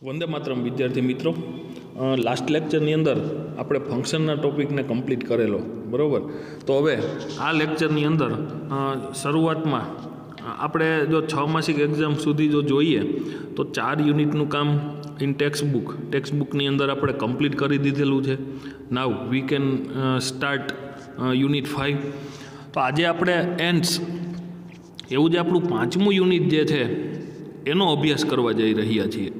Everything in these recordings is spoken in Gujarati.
વંદે માતરમ વિદ્યાર્થી મિત્રો, લાસ્ટ લેક્ચરની અંદર આપણે ફંક્શનના ટોપિકને કમ્પ્લીટ કરેલો બરાબર. તો હવે આ લેક્ચરની અંદર શરૂઆતમાં આપણે જો 6 માસિક એક્ઝામ સુધી જો જોઈએ તો 4 યુનિટનું કામ ઇન ટેક્સ્ટબુકની અંદર આપણે કમ્પ્લીટ કરી દીધેલું છે. નાવ વી કેન સ્ટાર્ટ યુનિટ 5. તો આજે આપણે એન્ડ્સ એવું જે આપણું 5મું યુનિટ જે છે એનો અભ્યાસ કરવા જઈ રહ્યા છીએ.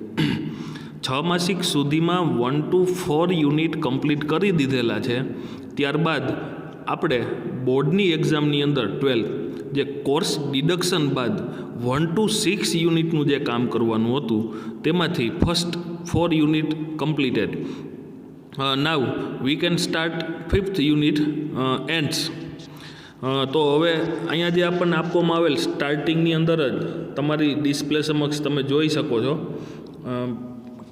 6 માસિક સુધીમાં 1 to 4 યુનિટ કમ્પ્લીટ કરી દીધેલા છે. ત્યારબાદ આપણે બોર્ડની એક્ઝામની અંદર 12 જે કોર્સ ડિડક્શન બાદ 1 to 6 યુનિટનું જે કામ કરવાનું હતું તેમાંથી first 4 unit completed. Now we can start 5th unit ants. તો હવે અહીંયા જે આપણને આપવામાં આવેલ સ્ટાર્ટિંગની અંદર જ તમારી ડિસ્પ્લે સમક્ષ તમે જોઈ શકો છો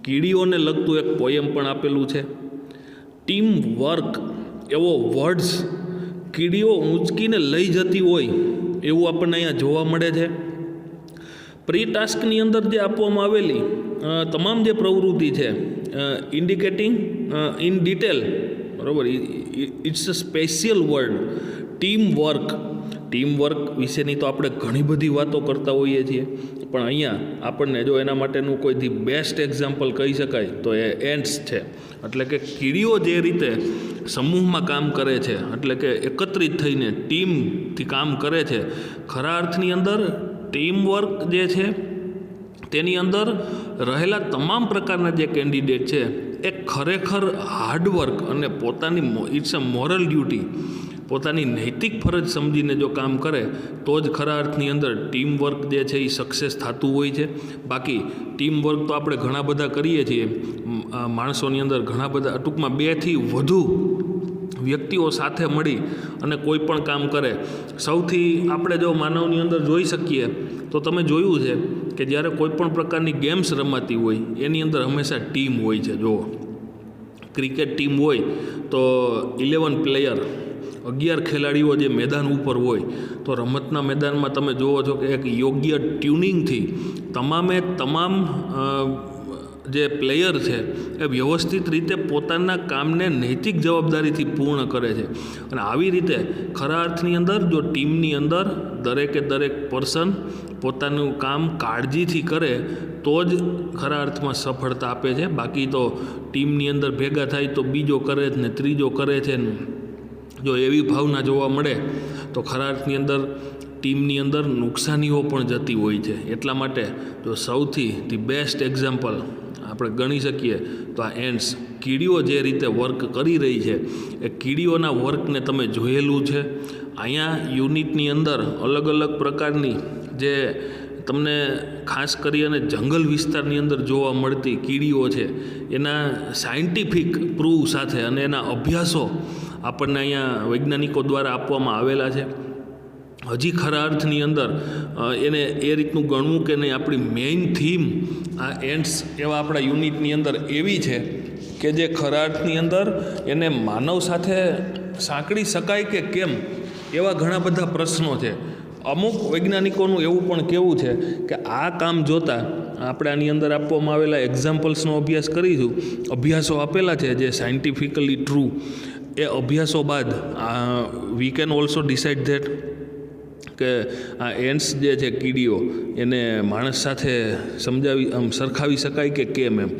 કીડીઓને લગતું એક પોયમ પણ આપેલું છે. ટીમ વર્ક એવો વર્ડ્સ કીડીઓ ઊંચકીને લઈ જતી હોય એવું આપણને અહીંયા જોવા મળે છે. પ્રી ટાસ્કની અંદર જે આપવામાં આવેલી તમામ જે પ્રવૃત્તિ છે ઇન્ડિકેટિંગ ઇન ડિટેલ બરાબર, it's a special word team work વિશેની તો આપણે ઘણી બધી વાતો કરતા હોઈએ છીએ, પણ અહીંયા આપણને જો એના માટેનું કોઈથી બેસ્ટ એક્ઝામ્પલ કહી શકાય તો એ એન્ડ્સ છે. એટલે કે કીડીઓ જે રીતે સમૂહમાં કામ કરે છે, એટલે કે એકત્રિત થઈને ટીમથી કામ કરે છે, ખરા અર્થની અંદર ટીમ વર્ક જે છે તેની અંદર રહેલા તમામ પ્રકારના જે કેન્ડિડેટ છે એ ખરેખર હાર્ડવર્ક અને પોતાની ઇટ્સ અ મોરલ ડ્યુટી, પોતાની નૈતિક ફરજ સમજીને જો કામ કરે તો જ ખરા અર્થની અંદર ટીમ વર્ક જે છે એ સક્સેસ થતું હોય છે. બાકી ટીમ વર્ક તો આપણે ઘણા બધા કરીએ છીએ માણસોની અંદર, ઘણા બધા ટૂંકમાં 2 થી વધુ વ્યક્તિઓ સાથે મળી અને કોઈ પણ કામ કરે. સૌથી આપણે જો માનવની અંદર જોઈ શકીએ તો તમે જોયું છે કે જ્યારે કોઈ પણ પ્રકારની ગેમ્સ રમાતી હોય એની અંદર હંમેશા ટીમ હોય છે. જુઓ, ક્રિકેટ ટીમ હોય તો 11 પ્લેયર 11 ખેલાડીઓ જે મેદાન ઉપર હોય, તો રમતના મેદાનમાં તમે જુઓ છો કે એક યોગ્ય ટ્યુનિંગથી તમામ જે પ્લેયર છે એ વ્યવસ્થિત રીતે પોતાના કામને નૈતિક જવાબદારીથી પૂર્ણ કરે છે. અને આવી રીતે ખરા અર્થની અંદર જો ટીમની અંદર દરેકે દરેક પર્સન પોતાનું કામ કાળજીથી કરે તો જ ખરા અર્થમાં સફળતા આપે છે. બાકી તો ટીમની અંદર ભેગા થાય તો બીજો કરે જ ને ત્રીજો કરે છે ને, જો એવી ભાવના જોવા મળે તો ખરા અર્થની અંદર ટીમની અંદર નુકસાનીઓ પણ જતી હોય છે. એટલા માટે જો સૌથી ધી બેસ્ટ એક્ઝામ્પલ આપણે ગણી શકીએ તો આ એન્ડ્સ, કીડીઓ જે રીતે વર્ક કરી રહી છે એ કીડીઓના વર્કને તમે જોયેલું છે. અહીંયા યુનિટની અંદર અલગ અલગ પ્રકારની જે તમને ખાસ કરી અને જંગલ વિસ્તારની અંદર જોવા મળતી કીડીઓ છે એના સાયન્ટિફિક પ્રૂવ સાથે અને એના અભ્યાસો આપણને અહીંયા વૈજ્ઞાનિકો દ્વારા આપવામાં આવેલા છે. હજી ખરા અર્થની અંદર એને એ રીતનું ગણવું કે નહીં, આપણી મેઇન થીમ આ એન્ડ્સ એવા આપણા યુનિટની અંદર એવી છે કે જે ખરા અર્થની અંદર એને માનવ સાથે સાંકળી શકાય કે કેમ એવા ઘણા બધા પ્રશ્નો છે. અમુક વૈજ્ઞાનિકોનું એવું પણ કહેવું છે કે આ કામ જોતાં આપણે આની અંદર આપવામાં આવેલા એક્ઝામ્પલ્સનો અભ્યાસ કરીશું, અભ્યાસો આપેલા છે જે સાયન્ટિફિકલી ટ્રુ, એ અભ્યાસો બાદ we can also decide that કે આ એન્ડ્સ જે છે કીડીઓ એને માણસ સાથે સરખાવી શકાય કે કેમ એમ.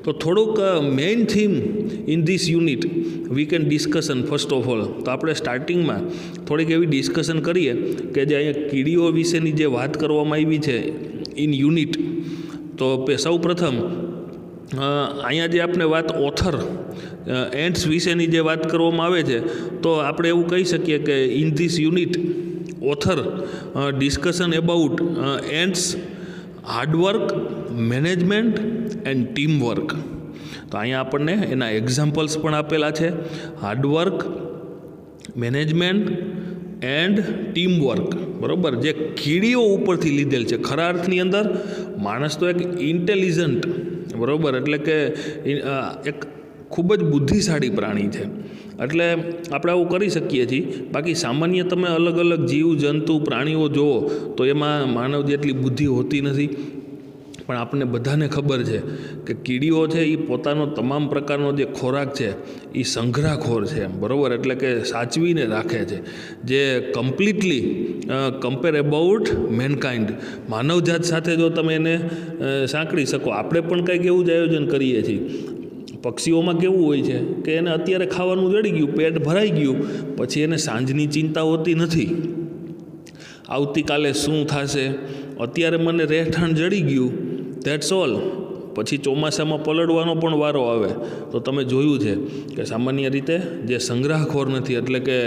તો થોડુંક main theme in this unit we can discussion first of all. તો આપણે સ્ટાર્ટિંગમાં થોડીક એવી ડિસ્કશન કરીએ કે જે અહીંયા કીડીઓ વિશેની જે વાત કરવામાં આવી છે ઇન યુનિટ. તો સૌ પ્રથમ અહીંયા જે આપણે વાત ઓથર એન્ડ્સ વિશેની જે વાત કરવામાં આવે છે તો આપણે એવું કહી શકીએ કે in this unit author discussion about ants, hard work, management and team work. તો અહીંયા આપણને એના એક્ઝામ્પલ્સ પણ આપેલા છે, hard work, management and team work બરાબર, જે કીડીઓ ઉપરથી લીધેલ છે. ખરા અર્થની અંદર માણસ તો એક ઇન્ટેલિજન્ટ બરાબર, એટલે કે એક ખૂબ જ બુદ્ધિશાળી પ્રાણી છે. એટલે આપણે આવું કરી શકીએ છીએ. બાકી સામાન્ય તમે અલગ અલગ જીવ જંતુ પ્રાણીઓ જુઓ તો એમાં માનવ જેટલી બુદ્ધિ હોતી નથી, પણ આપણને બધાને ખબર છે કે કીડીઓ છે એ પોતાનો તમામ પ્રકારનો જે ખોરાક છે એ સંગ્રહખોર છે બરાબર, એટલે કે સાચવીને રાખે છે, જે કમ્પ્લીટલી કમ્પેર અબાઉટ મેનકાઇન્ડ, માનવજાત સાથે જો તમે એને સાંકળી શકો. આપણે પણ કંઈક એવું જ આયોજન કરીએ છીએ. પક્ષીઓમાં કેવું હોય છે કે એને અત્યારે ખાવાનું જડી ગયું, પેટ ભરાઈ ગયું, પછી એને સાંજની ચિંતા હોતી નથી, આવતીકાલે શું થશે, અત્યારે મને રહેઠાણ જડી ગયું, ધેટ્સ ઓલ. પછી ચોમાસામાં પલળવાનો પણ વારો આવે તો તમે જોયું છે કે સામાન્ય રીતે જે સંગ્રહખોર નથી, એટલે કે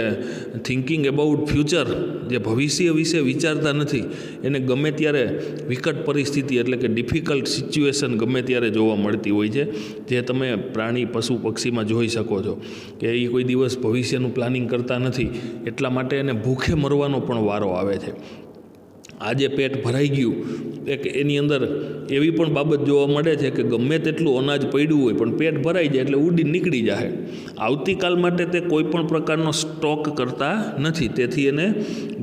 થિંકિંગ અબાઉટ ફ્યુચર, જે ભવિષ્ય વિશે વિચારતા નથી, એને ગમે ત્યારે વિકટ પરિસ્થિતિ એટલે કે ડિફિકલ્ટ સિચ્યુએશન ગમે ત્યારે જોવા મળતી હોય છે, જે તમે પ્રાણી પશુ પક્ષીમાં જોઈ શકો છો કે એ કોઈ દિવસ ભવિષ્યનું પ્લાનિંગ કરતા નથી, એટલા માટે એને ભૂખે મરવાનો પણ વારો આવે છે. આજે પેટ ભરાઈ ગયું, એક એની અંદર એવી પણ બાબત જોવા મળે છે કે ગમે તેટલું અનાજ પડ્યું હોય પણ પેટ ભરાઈ જાય એટલે ઉડી નીકળી જાય. આવતીકાલ માટે તે કોઈ પણ પ્રકારનો સ્ટોક કરતા નથી, તેથી એને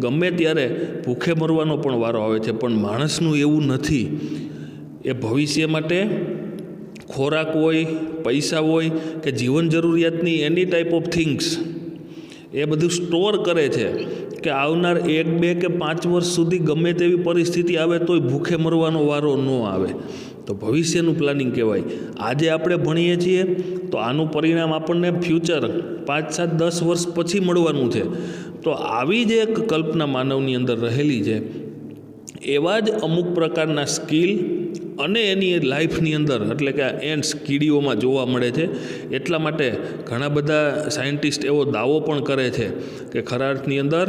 ગમે ત્યારે ભૂખે મરવાનો પણ વારો આવે છે. પણ માણસનું એવું નથી. એ ભવિષ્ય માટે ખોરાક હોય, પૈસા હોય કે જીવન જરૂરિયાતની એની ટાઈપ ઓફ થિંગ્સ એ બધું સ્ટોર કરે છે કે આવનાર 1, 2 કે 5 વર્ષ સુધી ગમે તેવી પરિસ્થિતિ આવે તોય ભૂખે મરવાનો વારો ન આવે. તો ભવિષ્યનું પ્લાનિંગ કહેવાય. આજે આપણે ભણીએ છીએ તો આનું પરિણામ આપણને ફ્યુચર 5, 7, 10 વર્ષ પછી મળવાનું છે. તો આવી જ એક કલ્પના માનવની અંદર રહેલી છે. એવા જ અમુક પ્રકારના સ્કિલ અને એની લાઈફની અંદર એટલે કે એન્ડ્સ કીડીઓમાં જોવા મળે છે. એટલા માટે ઘણા બધા સાયન્ટિસ્ટ એવો દાવો પણ કરે છે કે ખરા અર્થની અંદર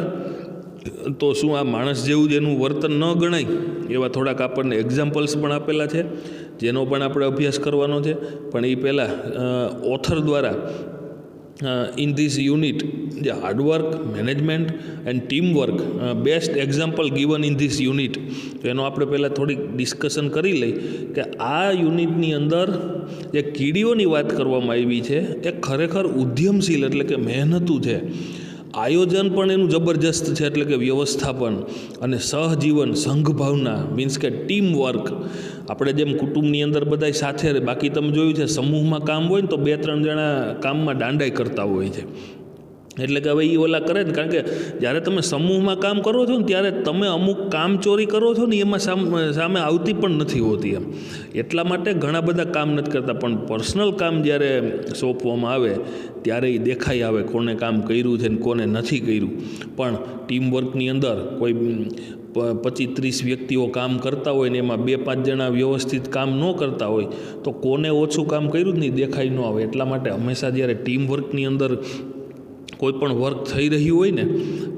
તો શું આ માણસ જેવું જ એનું વર્તન ન ગણાય. એવા થોડાક આપણને એક્ઝામ્પલ્સ પણ આપેલા છે, જેનો પણ આપણે અભ્યાસ કરવાનો છે. પણ એ પહેલાં ઓથર દ્વારા ઇન ધીસ યુનિટ જે hard work, management and teamwork best example given in this unit, તો એનો આપણે પહેલાં થોડીક ડિસ્કશન કરી લઈ કે આ યુનિટની અંદર જે કીડીઓની વાત કરવામાં આવી છે એ ખરેખર ઉદ્યમશીલ એટલે કે મહેનતું છે. આયોજન પણ એનું જબરજસ્ત છે, એટલે કે વ્યવસ્થાપન અને સહજીવન, સંઘભાવના મીન્સ કે ટીમ વર્ક. આપણે જેમ કુટુંબની અંદર બધાય સાથે, બાકી તમે જોયું છે સમૂહમાં કામ હોય ને તો 2-3 જણા કામમાં દાંડાઈ કરતા હોય છે, એટલે કે હવે એ ઓલા કરે ને, કારણ કે જ્યારે તમે સમૂહમાં કામ કરો છો ને ત્યારે તમે અમુક કામ ચોરી કરો છો ને એમાં સામે આવતી પણ નથી હોતી એમ. એટલા માટે ઘણા બધા કામ નથી કરતા, પણ પર્સનલ કામ જ્યારે સોંપવામાં આવે ત્યારે એ દેખાઈ આવે કોને કામ કર્યું છે ને કોને નથી કર્યું. પણ ટીમવર્કની અંદર કોઈ 25-30 વ્યક્તિઓ કામ કરતા હોય ને એમાં 2-5 જણા વ્યવસ્થિત કામ ન કરતા હોય તો કોને ઓછું કામ કર્યું જ નહીં દેખાઈ ન આવે. એટલા માટે હંમેશા જ્યારે ટીમવર્કની અંદર કોઈ પણ વર્ક થઈ રહ્યું હોય ને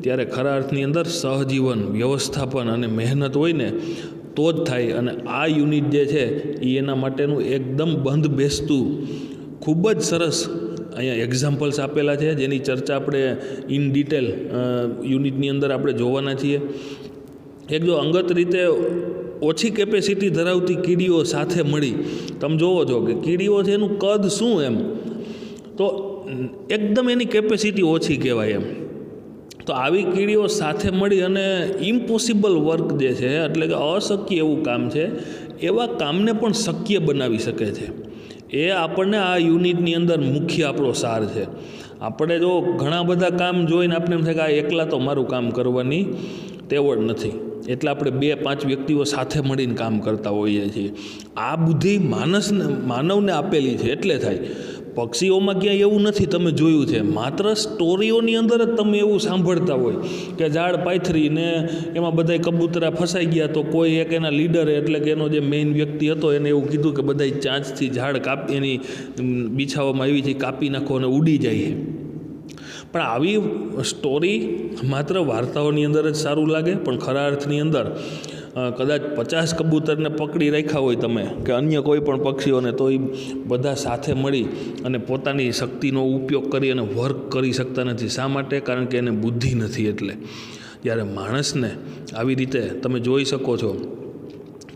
ત્યારે ખરા અર્થની અંદર સહજીવન, વ્યવસ્થાપન અને મહેનત હોય ને તો જ થાય. અને આ યુનિટ જે છે એ એના માટેનું એકદમ બંધ બેસતું ખૂબ જ સરસ અહીંયા એક્ઝામ્પલ્સ આપેલા છે, જેની ચર્ચા આપણે ઇન ડિટેલ યુનિટની અંદર આપણે જોવાના છીએ. એક જો અંગત રીતે ઓછી કેપેસિટી ધરાવતી કીડીઓ સાથે મળી તમે જોવો છો કે કીડીઓ છે એનું કદ શું એમ, તો એકદમ એની કેપેસિટી ઓછી કહેવાય એમ. તો આવી કીડીઓ સાથે મળી અને ઇમ્પોસિબલ વર્ક જે છે એટલે કે અશક્ય એવું કામ છે એવા કામને પણ શક્ય બનાવી શકે છે. એ આપણને આ યુનિટની અંદર મુખ્ય આપણો સાર છે. આપણે જો ઘણા બધા કામ જોઈને આપણે એમ થાય કે આ એકલા તો મારું કામ કરવાની તેવડ નથી, એટલે આપણે 2-5 વ્યક્તિઓ સાથે મળીને કામ કરતા હોઈએ છીએ. આ બુદ્ધિ માનવને આપેલી છે એટલે થાય. પક્ષીઓમાં ક્યાંય એવું નથી, તમે જોયું છે. માત્ર સ્ટોરીઓની અંદર જ તમે એવું સાંભળતા હોય કે ઝાડ પાથરીને એમાં બધાય કબૂતરા ફસાઈ ગયા તો કોઈ એક એના લીડરે એટલે કે એનો જે મેઇન વ્યક્તિ હતો એને એવું કીધું કે બધાય ચાંચથી ઝાડ એની બિછાવવામાં આવી છે કાપી નાખો અને ઉડી જાય. પણ આવી સ્ટોરી માત્ર વાર્તાઓની અંદર જ સારું લાગે, પણ ખરા અર્થની અંદર કદાચ 50 કબૂતરને પકડી રાખ્યા હોય તમે કે અન્ય કોઈ પણ પક્ષીઓને, તો એ બધા સાથે મળી અને પોતાની શક્તિનો ઉપયોગ કરી અને વર્ક કરી શકતા નથી. શા માટે? કારણ કે એને બુદ્ધિ નથી. એટલે જ્યારે માણસને આવી રીતે તમે જોઈ શકો છો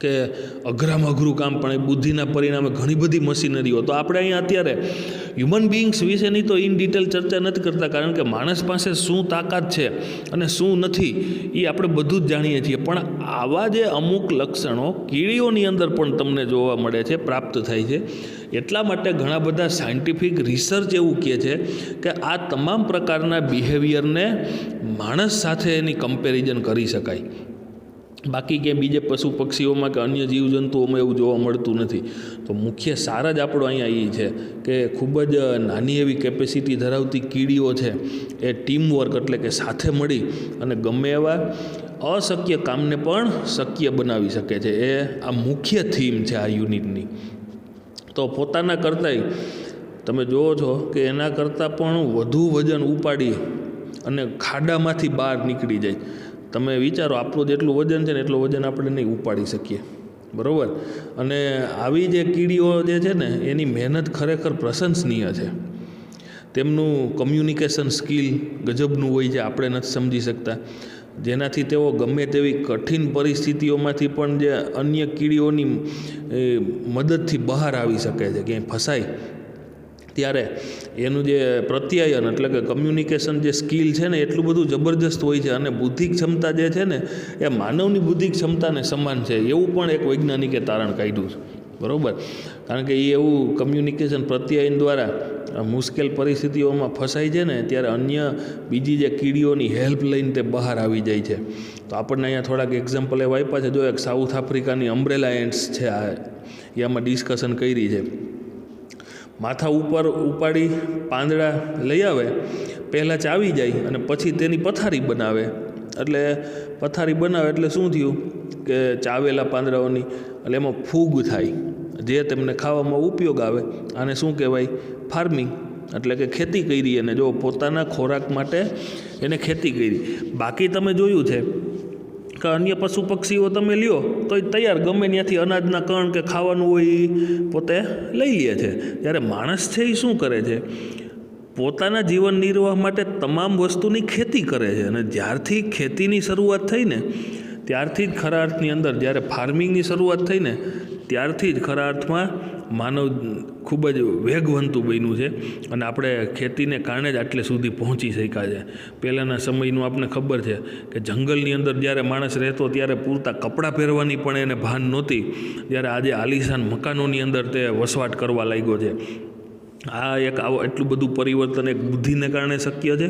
કે અઘરામાં અઘરું કામ પણ એ બુદ્ધિના પરિણામે ઘણી બધી મશીનરીઓ. તો આપણે અહીંયા અત્યારે હ્યુમન બિઈંગ્સ વિશેની તો ઇન ડિટેલ ચર્ચા નથી કરતા, કારણ કે માણસ પાસે શું તાકાત છે અને શું નથી એ આપણે બધું જ જાણીએ છીએ. પણ આવા જે અમુક લક્ષણો કીડીઓની અંદર પણ તમને જોવા મળે છે, પ્રાપ્ત થાય છે. એટલા માટે ઘણા બધા સાયન્ટિફિક રિસર્ચ એવું કહે છે કે આ તમામ પ્રકારના બિહેવિયરને માણસ સાથે એની કમ્પેરિઝન કરી શકાય. બાકી ક્યાંય બીજે પશુ પક્ષીઓમાં કે અન્ય જીવજંતુઓમાં એવું જોવા મળતું નથી. તો મુખ્ય સાર જ આપણો અહીંયા એ છે કે ખૂબ જ નાની એવી કેપેસિટી ધરાવતી કીડીઓ છે એ ટીમવર્ક એટલે કે સાથે મળી અને ગમે એવા અશક્ય કામને પણ શક્ય બનાવી શકે છે. એ આ મુખ્ય થીમ છે આ યુનિટની. તો પોતાના કરતાંય તમે જુઓ છો કે એના કરતાં પણ વધુ વજન ઉપાડી અને ખાડામાંથી બહાર નીકળી જાય. તમે વિચારો, આપણું જેટલું વજન છે ને એટલું વજન આપણે નહીં ઉપાડી શકીએ, બરાબર. અને આવી જે કીડીઓ જે છે ને એની મહેનત ખરેખર પ્રશંસનીય છે. તેમનું કમ્યુનિકેશન સ્કિલ ગજબનું હોય છે, આપણે નથી સમજી શકતા. જેનાથી તેઓ ગમે તેવી કઠિન પરિસ્થિતિઓમાંથી પણ જે અન્ય કીડીઓની મદદથી બહાર આવી શકે છે. ક્યાંય ફસાય ત્યારે એનું જે પ્રત્યાયન એટલે કે કમ્યુનિકેશન જે સ્કિલ છે ને એટલું બધું જબરજસ્ત હોય છે. અને બુદ્ધિ ક્ષમતા જે છે ને એ માનવની બુદ્ધિ ક્ષમતાને સમાન છે, એવું પણ એક વૈજ્ઞાનિકે તારણ કાઢ્યું છે, બરાબર. કારણ કે એ એવું કમ્યુનિકેશન પ્રત્યાયન દ્વારા મુશ્કેલ પરિસ્થિતિઓમાં ફસાય છે ને ત્યારે અન્ય બીજી જે કીડીઓની હેલ્પ લઈને તે બહાર આવી જાય છે. તો આપણને અહીંયા થોડાક એક્ઝામ્પલ એવા આપ્યા છે. જો એક સાઉથ આફ્રિકાની અમ્બ્રેલા એન્ટ્સ છે, એમાં ડિસ્કશન કરી છે. માથા ઉપર ઉપાડી પાંદડા લઈ આવે, પહેલાં ચાવી જાય અને પછી તેની પથારી બનાવે. એટલે પથારી બનાવે એટલે શું થયું કે ચાવેલા પાંદડાઓની એટલે એમાં ફૂગ થાય, જે તેમને ખાવામાં ઉપયોગ આવે. આને શું કહેવાય? ફાર્મિંગ, એટલે કે ખેતી કરી. અને જો પોતાના ખોરાક માટે એને ખેતી કરી. બાકી તમે જોયું છે કે અન્ય પશુ પક્ષીઓ તમે લ્યો તો એ તૈયાર ગમે ત્યાંથી અનાજના કણ કે ખાવાનું હોય એ પોતે લઈ લે છે. જ્યારે માણસ છે એ શું કરે છે? પોતાના જીવન નિર્વાહ માટે તમામ વસ્તુની ખેતી કરે છે. અને જ્યારથી ખેતીની શરૂઆત થઈ ને ત્યારથી જ ખરા અર્થની અંદર, જ્યારે ફાર્મિંગની શરૂઆત થઈ ને ત્યારથી જ ખરા અર્થમાં માનવ ખૂબ જ વેગવંતું બન્યું છે. અને આપણે ખેતીને કારણે જ આટલે સુધી પહોંચી શક્યા છે. પહેલાંના સમયનું આપણને ખબર છે કે જંગલની અંદર જ્યારે માણસ રહેતો ત્યારે પૂરતા કપડાં પહેરવાની પણ એને ભાન નહોતી. જ્યારે આજે આલિશાન મકાનોની અંદર તે વસવાટ કરવા લાગ્યો છે. આ એક એટલું બધું પરિવર્તન એક બુદ્ધિને કારણે શક્ય છે.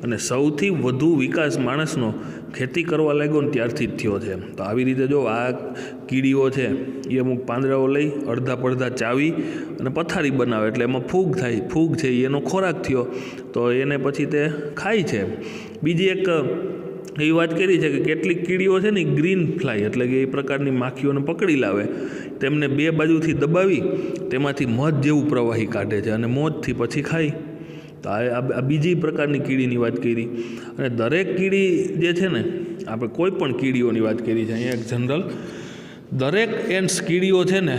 અને સૌથી વધુ વિકાસ માણસનો ખેતી કરવા લાગ્યો ને ત્યારથી જ થયો છે. તો આવી રીતે જો આ કીડીઓ છે એ અમુક પાંદડાઓ લઈ અડધા પડધા ચાવી અને પથારી બનાવે, એટલે એમાં ફૂગ થાય. ફૂગ છે એનો ખોરાક થયો, તો એને પછી તે ખાય છે. બીજી એક એવી વાત કરી છે કે કેટલીક કીડીઓ છે ને ગ્રીન ફ્લાય એટલે કે એ પ્રકારની માખીઓને પકડી લાવે, તેમને બે બાજુથી દબાવી તેમાંથી મધ જેવું પ્રવાહી કાઢે છે અને મોજથી પછી ખાય. તો આ બીજી પ્રકારની કીડીની વાત કરી. અને દરેક કીડી જે છે ને, આપણે કોઈ પણ કીડીઓની વાત કરી છે અહીંયા એક જનરલ, દરેક એન્ટ્સ કીડીઓ છે ને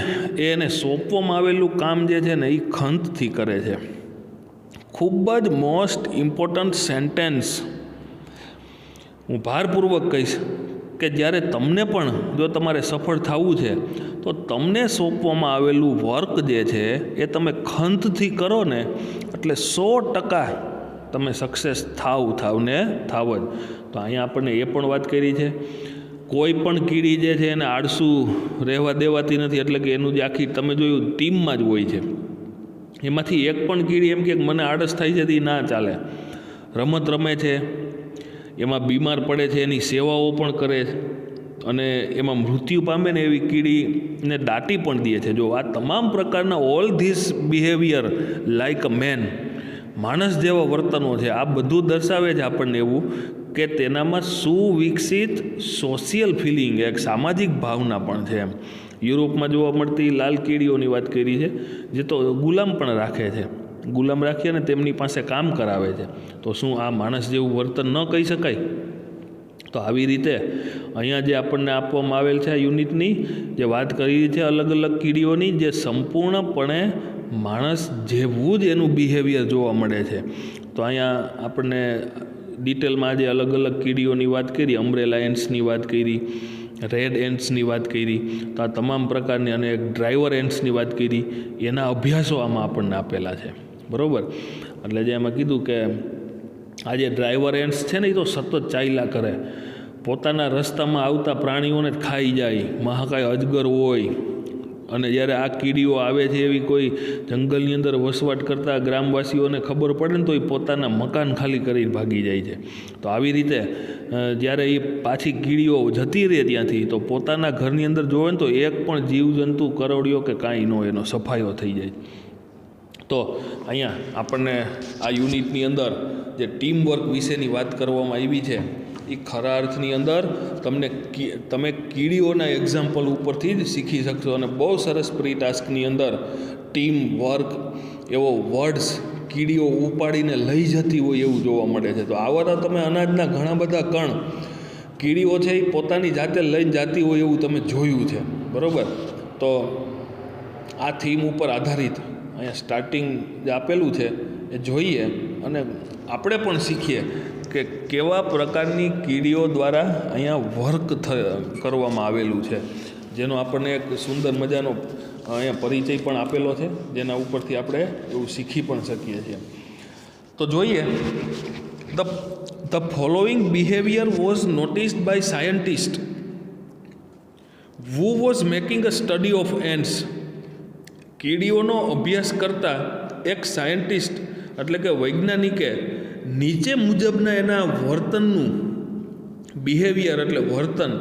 એને સોંપવામાં આવેલું કામ જે છે ને એ ખંતથી કરે છે. ખૂબ જ મોસ્ટ ઇમ્પોર્ટન્ટ સેન્ટેન્સ હું ભારપૂર્વક કહીશ કે જ્યારે તમને પણ જો તમારે સફળ થવું છે તો તમને સોંપવામાં આવેલું વર્ક જે છે એ તમે ખંતથી કરો ને એટલે 100% તમે સક્સેસ થાવ જ. તો અહીંયા આપણને એ પણ વાત કરી છે, કોઈ પણ કીડી જે છે એને આળસુ રહેવા દેવાતી નથી. એટલે કે એનું જે આખી તમે જોયું ટીમમાં જ હોય છે. એમાંથી એક પણ કીડી એમ કે મને આળસ થાય છે તે ના ચાલે. રમત રમે છે, એમાં બીમાર પડે છે, એની સેવાઓ પણ કરે છે, અને એમાં મૃત્યુ પામે ને એવી કીડીને દાટી પણ દે છે. જો આ તમામ પ્રકારના all this behaviour like a man, માણસ જેવા વર્તનો છે, આ બધું દર્શાવે છે આપણને એવું કે તેનામાં સુવિકસિત સોશિયલ ફિલિંગ, એક સામાજિક ભાવના પણ છે. એમ યુરોપમાં જોવા મળતી લાલ કીડીઓની વાત કરી છે, જે તો ગુલામ પણ રાખે છે, ગુલામ રાખી અને તેમની પાસે કામ કરાવે છે. તો શું આ માણસ જેવું વર્તન ન કહી શકાય? તો આવી રીતે અહીંયા જે આપણને આપવામાં આવેલ છે આ યુનિટની જે વાત કરી છે અલગ અલગ કીડીઓની, જે સંપૂર્ણપણે માણસ જેવું જ એનું બિહેવિયર જોવા મળે છે. તો અહીંયા આપણને ડિટેલમાં આજે અલગ અલગ કીડીઓની વાત કરી, અમ્બ્રેલા એન્ટ્સની વાત કરી, રેડ એન્ટ્સની વાત કરી, તો આ તમામ પ્રકારની અને એક ડ્રાઈવર એન્ટ્સની વાત કરી, એના અભ્યાસો આમાં આપણને આપેલા છે, બરાબર. એટલે જે એમાં કીધું કે આ જે ડ્રાઈવર એન્ટ્સ છે ને એ તો સતત ચાલ્યા કરે, પોતાના રસ્તામાં આવતા પ્રાણીઓને જ ખાઈ જાય, મહાકાય અજગર હોય, અને જ્યારે આ કીડીઓ આવે છે એવી કોઈ જંગલની અંદર વસવાટ કરતા ગ્રામવાસીઓને ખબર પડે ને તો એ પોતાના મકાન ખાલી કરીને ભાગી જાય છે. તો આવી રીતે જ્યારે એ પાછી કીડીઓ જતી રહે ત્યાંથી, તો પોતાના ઘરની અંદર જોવે ને તો એક પણ જીવજંતુ કરડ્યો કે કાંઈ ન હોય, એનો સફાયો થઈ જાય. તો અહીંયા આપણને આ યુનિટની અંદર જે ટીમ વર્ક વિશેની વાત કરવામાં આવી છે, એ ખરા અર્થની અંદર તમે કીડીઓના એક્ઝામ્પલ ઉપરથી જ શીખી શકશો. અને બહુ સરસ પ્રી ટાસ્કની અંદર ટીમ વર્ક એવો વર્ડ્સ કીડીઓ ઉપાડીને લઈ જતી હોય એવું જોવા મળે છે. તો આવા તમે અનાજના ઘણા બધા કણ કીડીઓ છે એ પોતાની જાતે લઈને જતી હોય એવું તમે જોયું છે, બરાબર. તો આ થીમ ઉપર આધારિત અહીંયા સ્ટાર્ટિંગ જે આપેલું છે એ જોઈએ અને આપણે પણ શીખીએ કે કેવા પ્રકારની કીડીઓ દ્વારા અહીંયા વર્ક કરવામાં આવેલું છે, જેનો આપણને એક સુંદર મજાનો અહીંયા પરિચય પણ આપેલો છે, જેના ઉપરથી આપણે એવું શીખી પણ શકીએ છીએ. તો જોઈએ, the following behaviour was noticed by scientist who was making a study of ants. કીડીઓનો અભ્યાસ કરતા એક સાયન્ટિસ્ટ એટલે કે વૈજ્ઞાનિકે નીચે મુજબના એના વર્તનનું, બિહેવિયર એટલે વર્તન,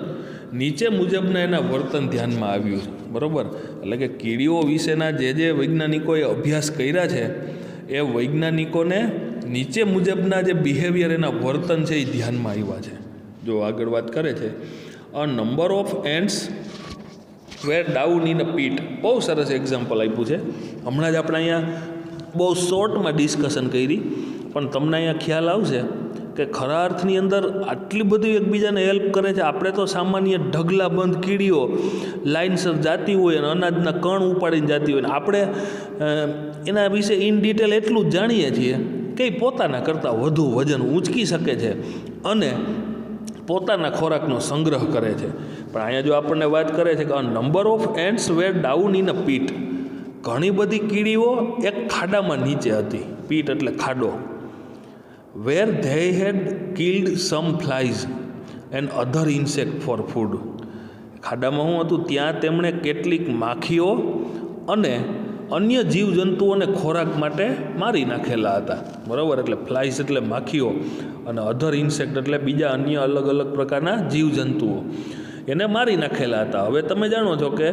નીચે મુજબના એના વર્તન ધ્યાનમાં આવ્યું છે, બરાબર. એટલે કે કીડીઓ વિશેના જે વૈજ્ઞાનિકોએ અભ્યાસ કર્યા છે એ વૈજ્ઞાનિકોને નીચે મુજબના જે બિહેવિયર એના વર્તન છે એ ધ્યાનમાં આવ્યા છે. જો આગળ વાત કરે છે, a number of ants were down in a pit. બહુ સરસ એક્ઝામ્પલ આપ્યું છે. હમણાં જ આપણે અહીંયા બહુ શોર્ટમાં ડિસ્કશન કરી, પણ તમને અહીંયા ખ્યાલ આવશે કે ખરા અર્થની અંદર આટલી બધી એકબીજાને હેલ્પ કરે છે. આપણે તો સામાન્ય ઢગલાબંધ કીડીઓ લાઇનસર જાતી હોય અને અનાજના કણ ઉપાડીને જાતી હોય, આપણે એના વિશે ઇન ડિટેલ એટલું જ જાણીએ છીએ કે એ પોતાના કરતાં વધુ વજન ઊંચકી શકે છે અને પોતાના ખોરાકનો સંગ્રહ કરે છે. પણ અહીંયા જો આપણને વાત કરે છે કે number of ants were down in a pit, ઘણી બધી કીડીઓ એક ખાડામાં નીચે હતી. પીટ એટલે ખાડો. Where they had killed some flies and other insect for food. ખાડામાં શું હતું? ત્યાં તેમણે કેટલીક માખીઓ અને અન્ય જીવજંતુઓને ખોરાક માટે મારી નાખેલા હતા, બરાબર. એટલે ફ્લાઇઝ એટલે માખીઓ અને અધર ઇન્સેક્ટ એટલે બીજા અન્ય અલગ અલગ પ્રકારના જીવજંતુઓ, એને મારી નાખેલા હતા. હવે તમે જાણો છો કે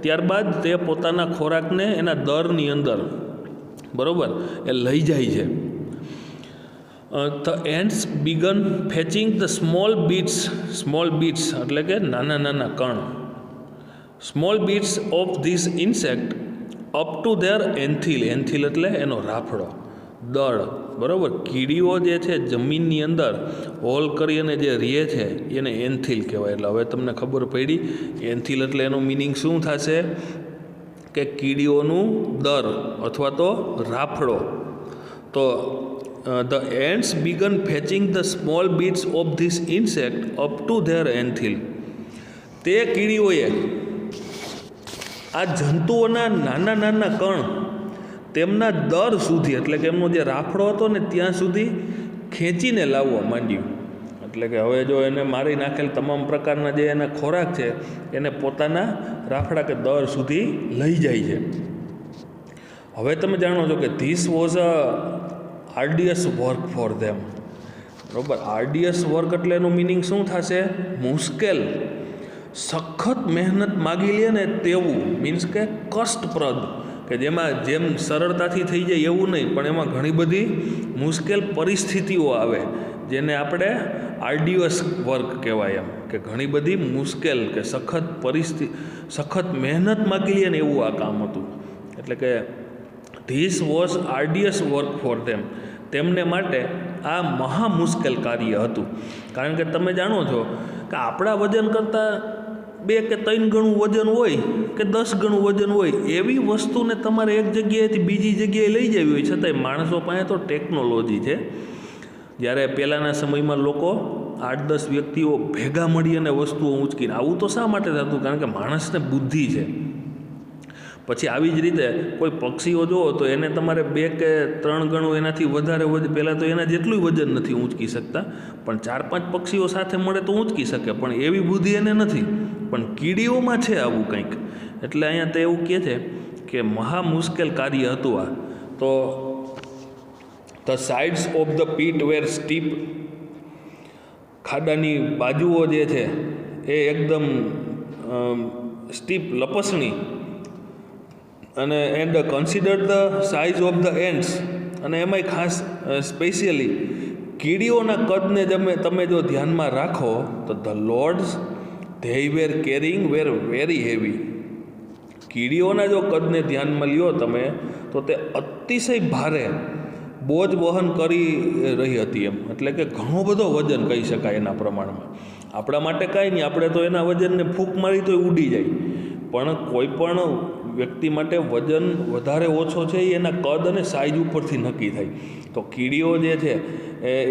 ત્યારબાદ તે પોતાના ખોરાકને એના દરની અંદર, બરાબર, એ લઈ જાય છે. The ants began fetching the small bits એટલે કે નાના નાના કણ, small bits of this insect up to their anthill. Anthill એટલે એનો રાફડો, દળ, બરાબર. કીડીઓ જે છે જમીનની અંદર હોલ કરી અને જે રહે છે એને એન્થિલ કહેવાય. એટલે હવે તમને ખબર પડી એન્થિલ એટલે એનો મિનિંગ શું થશે કે કીડીઓનું દર અથવા તો રાફડો. તો the ants began fetching the small bits of this insect up to their anthill. તે કીડીઓએ આ જંતુઓના નાના નાના કણ તેમના દર સુધી, એટલે કે એમનો જે રાફડો હતો ને ત્યાં સુધી ખેંચીને લાવવા માંડ્યું. એટલે કે હવે જો એને મારી નાખેલ તમામ પ્રકારના જે એના ખોરાક છે એને પોતાના રાફડા કે દર સુધી લઈ જાય છે. હવે તમે જાણો છો કે this was a arduous work for them, બરાબર. આર્ડિયસ વર્ક એટલે એનું મિનિંગ શું થશે? મુશ્કેલ, સખત મહેનત માગી લે ને તેવું, મીન્સ કે કષ્ટપ્રદ, કે જેમ સરળતાથી થઈ જાય એવું નહીં, પણ એમાં ઘણી બધી મુશ્કેલ પરિસ્થિતિઓ આવે, જેને આપણે આર્ડિયસ વર્ક કહેવાય. એમ કે ઘણી બધી મુશ્કેલ કે સખત મહેનત માગી લે ને એવું આ કામ હતું. એટલે કે this was arduous work for them, તેમને માટે આ મહા મુશ્કેલ કાર્ય હતું. કારણ કે તમે જાણો છો કે આપણા વજન કરતાં 2 કે 3 ગણું વજન હોય કે 10 ગણું વજન હોય, એવી વસ્તુને તમારે એક જગ્યાએથી બીજી જગ્યાએ લઈ જવી હોય, છતાંય માણસો પાસે તો ટેકનોલોજી છે, જ્યારે પહેલાંના સમયમાં લોકો 8-10 વ્યક્તિઓ ભેગા મળી અને વસ્તુઓ ઊંચકીને, આવું તો શા માટે થતું? કારણ કે માણસને બુદ્ધિ છે. પછી આવી જ રીતે કોઈ પક્ષીઓ જુઓ તો એને તમારે 2 કે 3 ગણું એનાથી વધારે પહેલાં તો એના જેટલું વજન નથી ઊંચકી શકતા, પણ 4-5 પક્ષીઓ સાથે મળે તો ઊંચકી શકે, પણ એવી બુદ્ધિ એને નથી. પણ કીડીઓમાં છે આવું કંઈક. એટલે અહીંયા તે એવું કહે છે કે મહા મુશ્કેલ કાર્ય હતું આ. તો the sides of the pit were steep, ખાડાની બાજુઓ જે છે એ એકદમ સ્ટીપ, લપસણી, અને and consider the size of the ants, અને એમાંય ખાસ સ્પેશિયલી કીડીઓના કદને તમે જો ધ્યાનમાં રાખો તો the loads they were carrying were very heavy. કીડીઓના જો કદને ધ્યાનમાં લ્યો તમે તો તે અતિશય ભારે બોજ વહન કરી રહી હતી એમ. એટલે કે ઘણો બધો વજન કહી શકાય એના પ્રમાણમાં. આપણા માટે કાંઈ નહીં, આપણે તો એના વજનને ફૂંક મારી તોય ઉડી જાય, પણ કોઈ પણ વ્યક્તિ માટે વજન વધારે ઓછો છે એ એના કદ અને સાઇઝ ઉપરથી નક્કી થાય. તો કીડીઓ જે છે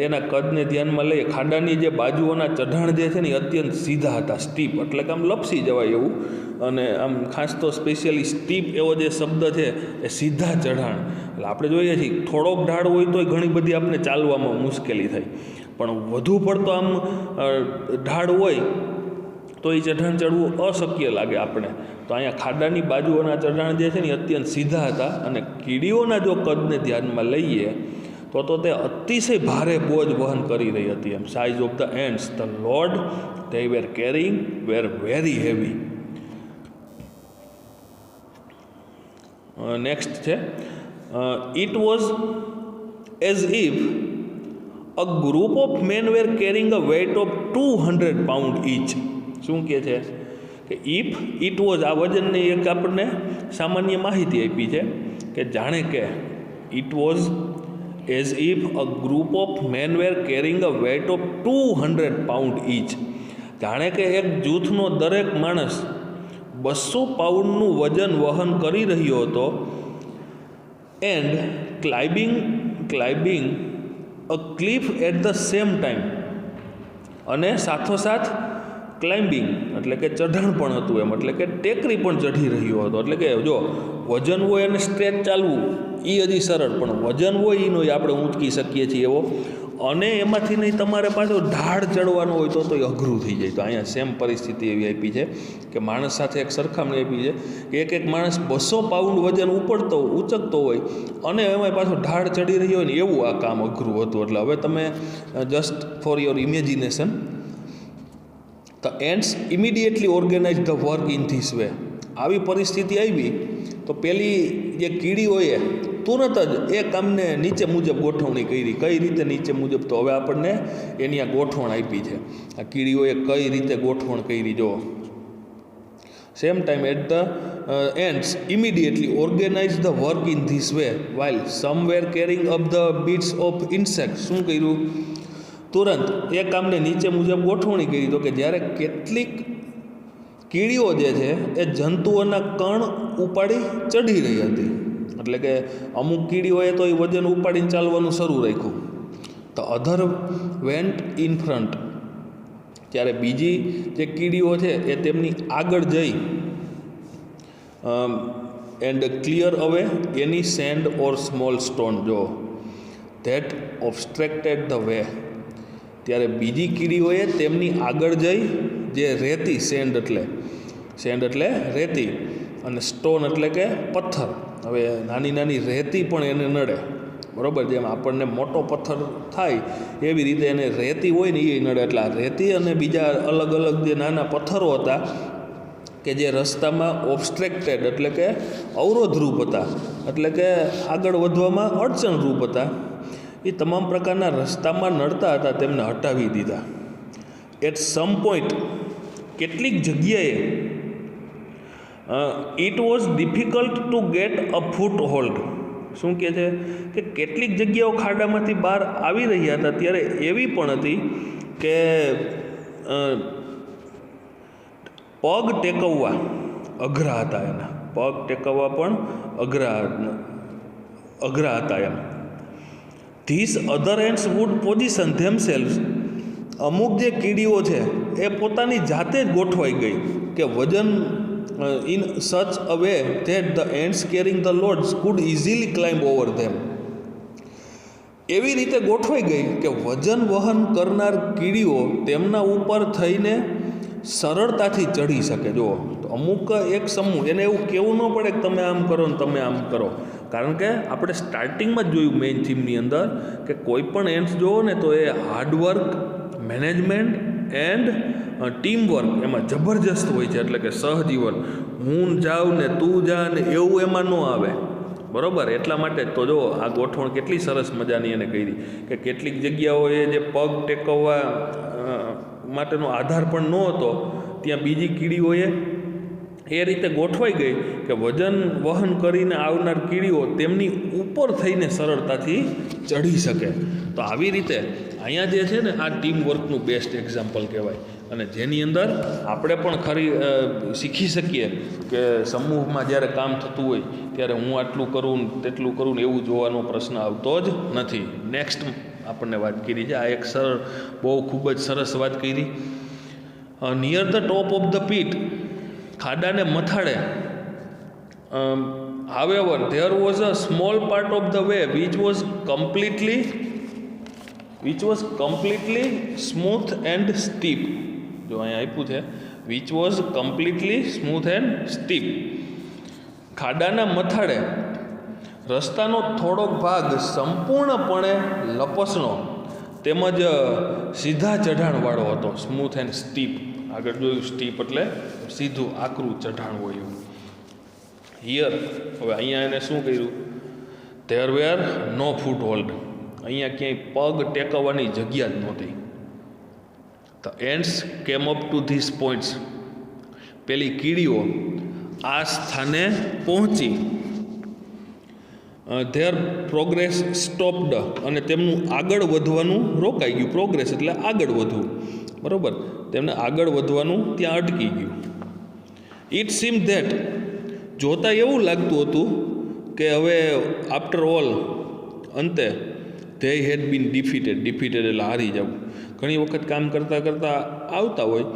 એના કદને ધ્યાનમાં લઈએ, ખાડાની જે બાજુઓના ચઢાણ જે છે ને એ અત્યંત સીધા હતા, સ્ટીપ, એટલે કે આમ લપસી જવાય એવું. અને આમ ખાસ તો સ્પેશિયલી સ્ટીપ એવો જે શબ્દ છે એ સીધા ચઢાણ. એટલે આપણે જોઈએ છીએ થોડોક ઢાળ હોય તોય ઘણી બધી આપણે ચાલવામાં મુશ્કેલી થાય, પણ વધુ પડતો આમ ઢાળ હોય તો એ ચઢાણ ચડવું અશક્ય લાગે આપણે. તો અહીંયા ખાડાની બાજુઓના ચઢાણ જે છે ને અત્યંત સીધા હતા, અને કીડીઓના જો કદને ધ્યાનમાં લઈએ તો તે અતિશય ભારે બોજ વહન કરી રહી હતી એમ. Size of the ants the load they were carrying were very heavy. Next છે it was as if a group of men were carrying a weight of 200 pound each. શું કહે છે કે ઇફ ઇટ વોઝ, આ વજનની એક આપણને સામાન્ય માહિતી આપી છે કે જાણે કે it was as if a group of men were carrying a weight of 200 pound each. જાણે કે એક જૂથનો દરેક માણસ 200 પાઉન્ડનું વજન વહન કરી રહ્યો હતો. And climbing a cliff at the same time, અને સાથોસાથ ક્લાઇમ્બિંગ એટલે કે ચઢાણ પણ હતું એમ, એટલે કે ટેકરી પણ ચઢી રહ્યો હતો. એટલે કે જો વજન હોય અને સ્ટ્રેટ ચાલવું એ હજી સરળ, પણ વજન હોય એનો આપણે ઊંચકી શકીએ છીએ એવો, અને એમાંથી નહીં તમારે પાછો ઢાળ ચડવાનો હોય તો એ અઘરું થઈ જાય. તો અહીંયા સેમ પરિસ્થિતિ એવી આપી છે કે માણસ સાથે એક સરખામણી આપી છે કે એક માણસ 200 પાઉન્ડ વજન ઉચકતો હોય અને એમાં પાછો ઢાળ ચડી રહ્યો હોય ને, એવું આ કામ અઘરું હતું. એટલે હવે તમે just for your imagination, the ants immediately organise the work in this way. આવી પરિસ્થિતિ આવી તો પેલી જે કીડીઓએ તુરંત જ એ કામને નીચે મુજબ ગોઠવણી કરી. કઈ રીતે નીચે મુજબ? તો હવે આપણને એની આ ગોઠવણ આપી છે. આ કીડીઓએ કઈ રીતે ગોઠવણ કરી જો. Same time at the ants immediately organise the work in this way while some were carrying up the bits of insect. શું કર્યું? તુરંત એ કામને નીચે મુજબ ગોઠવણી કરી. તો કે જ્યારે કેટલીક કીડીઓ જે છે એ જંતુઓના કણ ઉપાડી ચઢી રહી હતી. એટલે કે અમુક કીડીઓએ તો એ વજન ઉપાડીને ચાલવાનું શરૂ રાખ્યું. તો અધર વેન્ટ ઇન ફ્રન્ટ, ત્યારે બીજી જે કીડીઓ છે એ તેમની આગળ જઈ એન્ડ ક્લિયર અવે એની સેન્ડ ઓર સ્મોલ સ્ટોન જો ધેટ ઓબ્સ્ટ્રેક્ટેડ ધ વે. ત્યારે બીજી કીડીઓએ તેમની આગળ જઈ જે રેતી, સેન્ડ એટલે રેતી, અને સ્ટોન એટલે કે પથ્થર. હવે નાની નાની રેતી પણ એને નડે, બરાબર? જેમ આપણને મોટો પથ્થર થાય એવી રીતે એને રેતી હોય ને એ નડે. એટલે આ રેતી અને બીજા અલગ અલગ જે નાના પથ્થરો હતા કે જે રસ્તામાં ઓબ્સ્ટ્રેક્ટેડ એટલે કે અવરોધરૂપ હતા, એટલે કે આગળ વધવામાં અડચણરૂપ હતા, એ તમામ પ્રકારના રસ્તામાં નડતા હતા, તેમને હટાવી દીધા. એટ સમ પોઈન્ટ, કેટલીક જગ્યાએ it was difficult to get a foot hold. શું કહે છે કે કેટલીક જગ્યાઓ ખાડામાંથી બહાર આવી રહ્યા હતા ત્યારે એવી પણ હતી કે પગ ટેકવવા અઘરા હતા. એના પગ ટેકવવા પણ અઘરા હતા એમ. This other ants would position themselves, અમુક જે કીડીઓ છે એ પોતાની જાતે જ ગોઠવાઈ ગઈ કે વજન in such a way that the ants carrying the loads could easily climb over them. એવી રીતે ગોઠવાઈ ગઈ કે વજન વહન કરનાર કીડીઓ તેમના ઉપર થઈને સરળતાથી ચઢી શકે. જુઓ, તો અમુક એક સમૂહ, એને એવું કહેવું ન પડે કે તમે આમ કરો ને તમે આમ કરો, કારણ કે આપણે સ્ટાર્ટિંગમાં જ જોયું મેઇન થીમની અંદર કે કોઈ પણ એન્ડ્સ જોવો ને તો એ હાર્ડવર્ક, મેનેજમેન્ટ એન્ડ ટીમવર્ક એમાં જબરજસ્ત હોય છે. એટલે કે સહજીવન, હું જાઉં ને તું જા ને એવું એમાં ન આવે, બરાબર. એટલા માટે તો જો આ ગોઠવણ કેટલી સરસ મજાની એને કરી કે કેટલીક જગ્યાઓએ જે પગ ટેકવવા માટેનો આધાર પણ ન હતો, ત્યાં બીજી કીડીઓએ એ રીતે ગોઠવાઈ ગઈ કે વજન વહન કરીને આવનાર કીડીઓ તેમની ઉપર થઈને સરળતાથી ચઢી શકે. તો આવી રીતે અહીંયા જે છે ને આ ટીમ વર્કનું બેસ્ટ એક્ઝામ્પલ કહેવાય, અને જેની અંદર આપણે પણ ખરી શીખી શકીએ કે સમૂહમાં જ્યારે કામ થતું હોય ત્યારે હું આટલું કરું તેટલું કરું ને એવું જોવાનો પ્રશ્ન આવતો જ નથી. નેક્સ્ટ આપણને વાત કરી છે, આ એક સરળ બહુ ખૂબ જ સરસ વાત કરી. Near the top of the pit, ખાડાને મથાળે, however there was a small part of the way which was completely smooth and steep. જો અહીંયા આપ્યું છે which was completely smooth and steep. ખાડાના મથાળે રસ્તાનો થોડોક ભાગ સંપૂર્ણપણે લપસણો તેમજ સીધા ચઢાણવાળો હતો. સ્મૂથ એન્ડ સ્ટીપ, આગળ જોયું સ્ટીપ એટલે સીધું આકરું ચઢાણ હોય એવું. હિયર, હવે અહીંયા એને શું કર્યું, there were no foot hold, અહીંયા ક્યાંય પગ ટેકવવાની જગ્યા જ નહોતી. ધ એન્ડ્સ કેમ અપ ટુ ધીસ પોઈન્ટ્સ, પેલી કીડીઓ આ સ્થાને પહોંચી. ધેર પ્રોગ્રેસ સ્ટોપ્ડ, અને તેમનું આગળ વધવાનું રોકાઈ ગયું. પ્રોગ્રેસ એટલે આગળ વધવું, બરાબર, તેમને આગળ વધવાનું ત્યાં અટકી ગયું. ઇટ સીમ ધેટ, જોતાં એવું લાગતું હતું કે હવે આફ્ટર ઓલ, અંતે ધે હેડ બીન ડિફીટેડ એટલે હારી જવું. ઘણી વખત કામ કરતાં કરતાં આવતા હોય,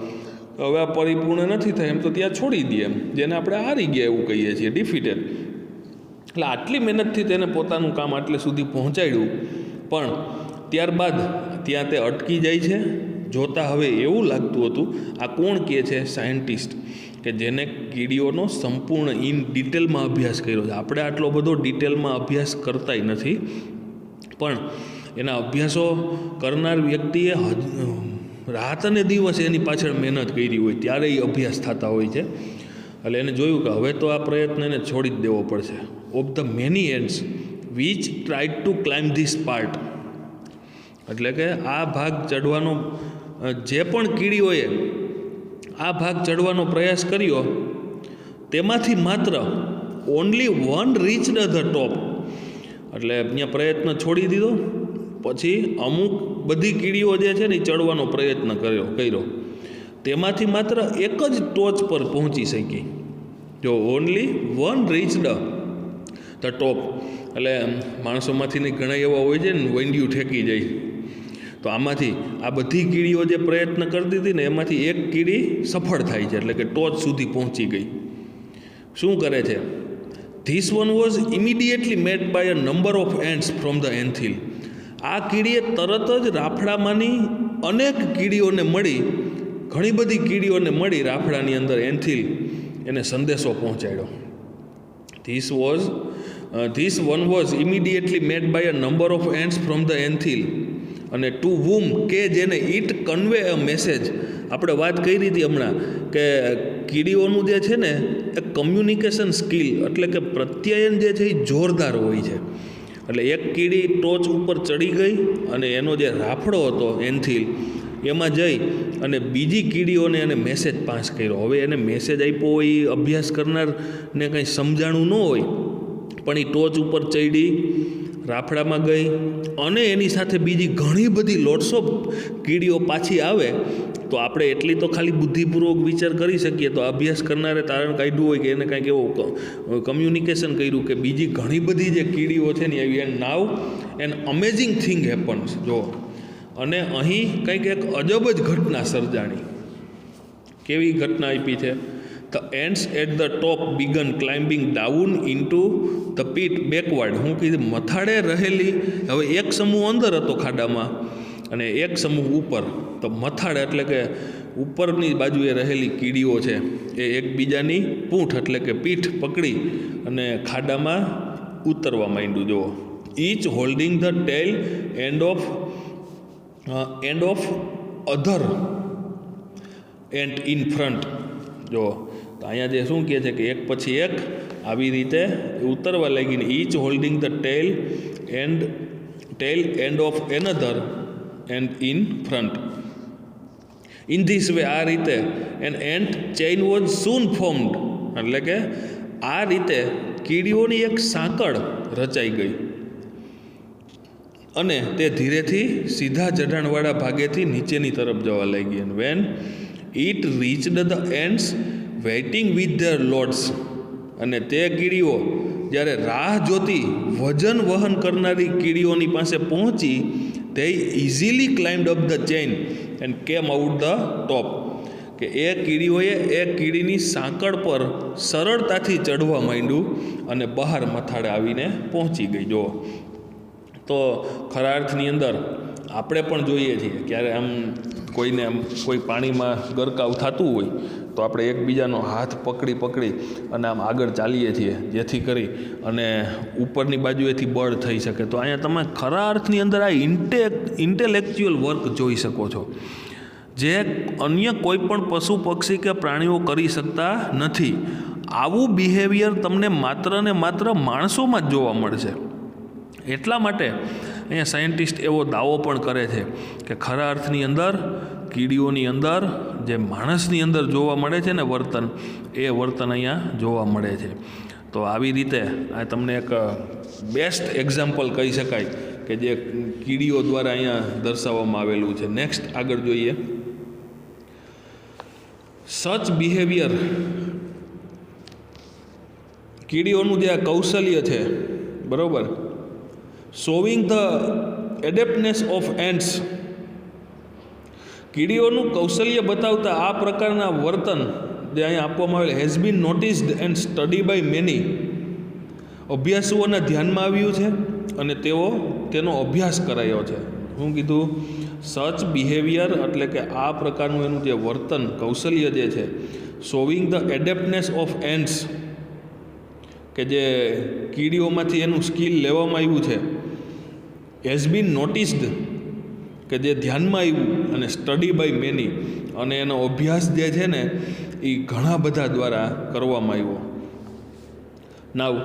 હવે આ પરિપૂર્ણ નથી થાય એમ તો ત્યાં છોડી દઈએ, એમ જેને આપણે હારી ગયા એવું કહીએ છીએ, ડિફીટેડ. એટલે આટલી મહેનતથી તેને પોતાનું કામ આટલે સુધી પહોંચાડ્યું, પણ ત્યારબાદ ત્યાં તે અટકી જાય છે. જોતાં હવે એવું લાગતું હતું, આ કોણ કહે છે, સાયન્ટિસ્ટ, કે જેને કીડીઓનો સંપૂર્ણ ઇન ડિટેલમાં અભ્યાસ કર્યો છે. આપણે આટલો બધો ડિટેલમાં અભ્યાસ કરતાય નથી, પણ એના અભ્યાસો કરનાર વ્યક્તિએ રાત અને દિવસ એની પાછળ મહેનત કરી હોય ત્યારે એ અભ્યાસ થતા હોય છે. એટલે એને જોયું કે હવે તો આ પ્રયત્ન એને છોડી જ દેવો પડશે. Of the many ants which tried to climb this part, એટલે કે આ ભાગ ચડવાનો, જે પણ કીડીઓએ આ ભાગ ચડવાનો પ્રયાસ કર્યો તેમાંથી માત્ર only one reached the top, એટલે અહીંયા પ્રયત્ન છોડી દીધો. પછી અમુક બધી કીડીઓ જે છે ને એ ચડવાનો પ્રયત્ન કર્યો, તેમાંથી માત્ર એક જ ટોચ પર પહોંચી શકી. જો only one reached the top, એટલે માણસોમાંથી ઘણા એવા હોય છે ને વંડિયું ઠેકી જાય, તો આમાંથી આ બધી કીડીઓ જે પ્રયત્ન કરતી હતી ને એમાંથી એક કીડી સફળ થાય છે, એટલે કે ટોચ સુધી પહોંચી ગઈ. શું કરે છે, this one was immediately made by a number of ants from the anthill. આ કીડીએ તરત જ રાફડામાંની અનેક કીડીઓને મળી, ઘણી બધી કીડીઓને મળી રાફડાની અંદર એન્થિલ એને સંદેશો પહોંચાડ્યો. This one was immediately made by a number of ants from the anthill, અને ટુ વૂમ, કે જેને ઇટ કન્વે અ મેસેજ. આપણે વાત કરી હતી હમણાં કે કીડીઓનું જે છે ને એ કમ્યુનિકેશન સ્કિલ, એટલે કે પ્રત્યાયન જે છે એ જોરદાર હોય છે. એટલે એક કીડી ટોચ ઉપર ચડી ગઈ અને એનો જે રાફડો હતો એન્થિલ એમાં જઈ અને બીજી કીડીઓને એને મેસેજ પાસ કર્યો. હવે એને મેસેજ આપ્યો હોય, અભ્યાસ કરનારને કંઈ સમજાણું ન હોય, પણ એ ટોચ ઉપર ચડી, રાફડામાં ગઈ, અને એની સાથે બીજી ઘણી બધી લોટ્સ ઓફ કીડીઓ પાછી આવે, તો આપણે એટલી તો ખાલી બુદ્ધિપૂર્વક વિચાર કરી શકીએ. તો અભ્યાસ કરનારે તારણ કાઢ્યું હોય કે એને કાંઈક એવું કમ્યુનિકેશન કર્યું કે બીજી ઘણી બધી જે કીડીઓ છે ને એવી નાવ એન અમેઝિંગ થિંગ હેપન્સ. જો અને અહીં કંઈક એક અજબ જ ઘટના સર્જાણી. કેવી ઘટના આપી છે? The ants at the top began climbing down into the pit backward. હું કીધું મથાળે રહેલી, હવે એક સમૂહ અંદર હતો ખાડામાં અને એક સમૂહ ઉપર. તો મથાળે એટલે કે ઉપરની બાજુએ રહેલી કીડીઓ છે એ એકબીજાની પૂંઠ એટલે કે પીઠ પકડી અને ખાડામાં ઉતરવા માંડ્યું. જુઓ, each holding the tail end of other ant in front. જો તો અહીંયા જે શું કહે છે કે એક પછી એક આવી રીતે ઉતરવા લાગીને each holding the tail end of another ant in front. In this way, આ રીતે an ant chain was soon formed. એટલે કે આ રીતે કીડીઓની એક સાંકળ રચાઈ ગઈ અને તે ધીરેથી સીધા ચઢાણવાળા ભાગેથી નીચેની તરફ જવા લાગી. અને when it reached the ants waiting with their loads. અને તે કીડીઓ જ્યારે રાહ જોતી વજન વહન કરનારી કીડીઓની પાસે પહોંચી, they easily climbed up the chain and came out the top. કે એ કીડીઓએ એ કીડીની સાંકળ પર સરળતાથી ચડવા માંડ્યું અને બહાર મથાળે આવીને પહોંચી ગઈ. જો તો ખરા અર્થની અંદર આપણે પણ જોઈએ છીએ ક્યારે આમ કોઈને આમ કોઈ પાણીમાં ગરકાવ થતું હોય તો આપણે એકબીજાનો હાથ પકડી અને આમ આગળ ચાલીએ છીએ જેથી કરી અને ઉપરની બાજુએથી બળ થઈ શકે. તો અહીંયા તમે ખરા અર્થની અંદર આ ઇન્ટેલેક્ચ્યુઅલ વર્ક જોઈ શકો છો જે અન્ય કોઈ પણ પશુ પક્ષી કે પ્રાણીઓ કરી શકતા નથી. આવું બિહેવિયર તમને માત્ર ને માત્ર માણસોમાં જ જોવા મળશે. એટલા માટે અહીંયા સાયન્ટિસ્ટ એવો દાવો પણ કરે છે કે ખરા અર્થની અંદર કીડીઓની અંદર જે માણસની અંદર જોવા મળે છે ને વર્તન, એ વર્તન અહીંયા જોવા મળે છે. તો આવી રીતે આ તમને એક બેસ્ટ એક્ઝામ્પલ કહી શકાય કે જે કીડીઓ દ્વારા અહીંયા દર્શાવવામાં આવેલું છે. નેક્સ્ટ આગળ જોઈએ. સચ બિહેવિયર, કીડીઓનું જે આ કૌશલ્ય છે, બરાબર, showing the adeptness of ants. કીડીઓનું કૌશલ્ય બતાવતા આ પ્રકારના વર્તન જે અહીંયા આપવામાં આવેલ has been noticed and study by many. અભ્યાસુઓના ધ્યાનમાં આવ્યું છે અને તેનો અભ્યાસ કરાયો છે. શું કીધું? સચ બિહેવિયર એટલે કે આ પ્રકારનું એનું જે વર્તન કૌશલ્ય જે છે, showing the adeptness of ants, કે જે કીડીઓમાંથી એનું સ્કિલ લેવામાં આવ્યું છે, હેઝ બીન નોટિસ્ડ કે જે ધ્યાનમાં આવ્યું, અને સ્ટડી બાય મેની અને એનો અભ્યાસ જે છે ને એ ઘણા બધા દ્વારા કરવામાં આવ્યો. Now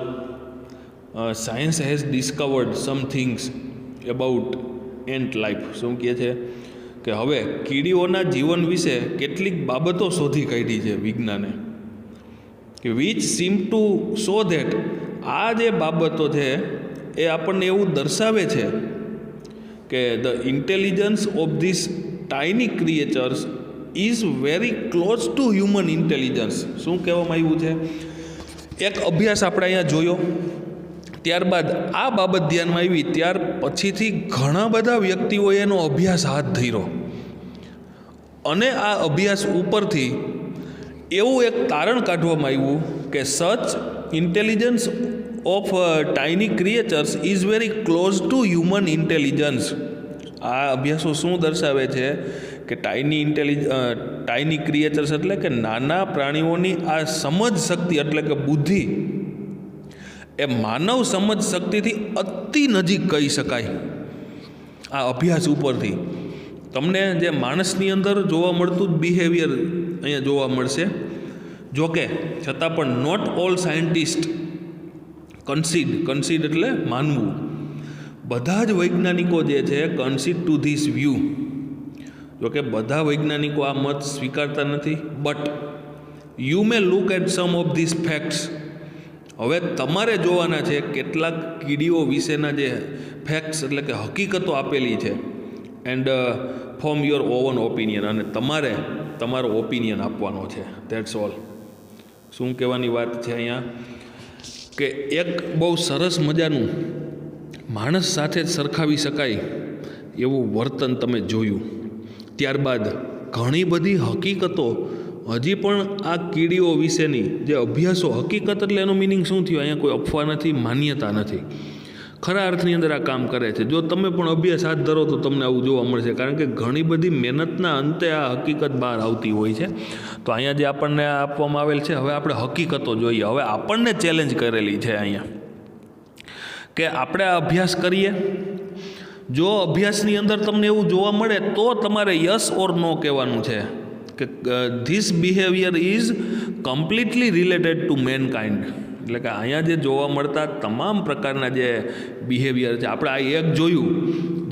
science has discovered some things about ant life. શું કહે છે કે હવે કીડીઓના જીવન વિશે કેટલીક બાબતો શોધી કાઢી છે વિજ્ઞાને, કે which sim to show that, આ જે બાબતો છે એ આપણને એવું દર્શાવે છે કે the intelligence of this tiny creatures is very close to human intelligence. શું કહેવામાં આવ્યું છે? એક અભ્યાસ આપણે અહીંયા જોયો, ત્યારબાદ આ બાબત ધ્યાનમાં આવી, ત્યાર પછીથી ઘણા બધા વ્યક્તિઓએ એનો અભ્યાસ હાથ ધર્યો અને આ અભ્યાસ ઉપરથી એવું એક તારણ કાઢવામાં આવ્યું કે such intelligence of tiny creatures is very close to human intelligence. આ અભ્યાસો શું દર્શાવે છે કે ટાઇની ક્રિએચર્સ એટલે કે નાના પ્રાણીઓની આ સમજ શક્તિ એટલે કે બુદ્ધિ એ માનવ સમજ શક્તિથી અતિ નજીક કહી શકાય. આ અભ્યાસ ઉપરથી તમને જે માણસની અંદર જોવા મળતું જ બિહેવિયર અહીંયા જોવા મળશે. જોકે છતાં પણ નોટ ઓલ સાયન્ટિસ્ટ કન્સીડ એટલે માનવું, બધા જ વૈજ્ઞાનિકો જે છે કન્સીડ ટુ ધીસ વ્યૂ. જોકે બધા વૈજ્ઞાનિકો આ મત સ્વીકારતા નથી, but you may look at some of this facts. હવે તમારે જોવાના છે કેટલાક કીડીઓ વિશેના જે ફેક્ટ્સ એટલે કે હકીકતો આપેલી છે, and form your oven opinion, અને તમારે તમારો ઓપિનિયન આપવાનો છે. That's all. શું કહેવાની વાત છે અહીંયા કે એક બહુ સરસ મજાનું માણસ સાથે જ સરખાવી શકાય એવું વર્તન તમે જોયું. ત્યારબાદ ઘણી બધી હકીકતો હજી પણ આ કીડીઓ વિશેની જે અભ્યાસો, હકીકત એટલે એનો મિનિંગ શું થયો? અહીંયા કોઈ અફવા નથી, માન્યતા નથી, ખરા અર્થની અંદર આ કામ કરે છે. જો તમે પણ અભ્યાસ હાથ ધરો તો તમને આવું જોવા મળશે, કારણ કે ઘણી બધી મહેનતના અંતે આ હકીકત બહાર આવતી હોય છે. તો અહીંયા જે આપણને આપવામાં આવેલ છે, હવે આપણે હકીકતો જોઈએ. હવે આપણને ચેલેન્જ કરેલી છે અહીંયા કે આપણે આ અભ્યાસ કરીએ. જો અભ્યાસની અંદર તમને એવું જોવા મળે તો તમારે યસ ઓર નો કહેવાનું છે કે this behaviour is completely related to mankind. એટલે કે અહીંયા જે જોવા મળતા તમામ પ્રકારના જે બિહેવિયર છે, આપણે આ એક જોયું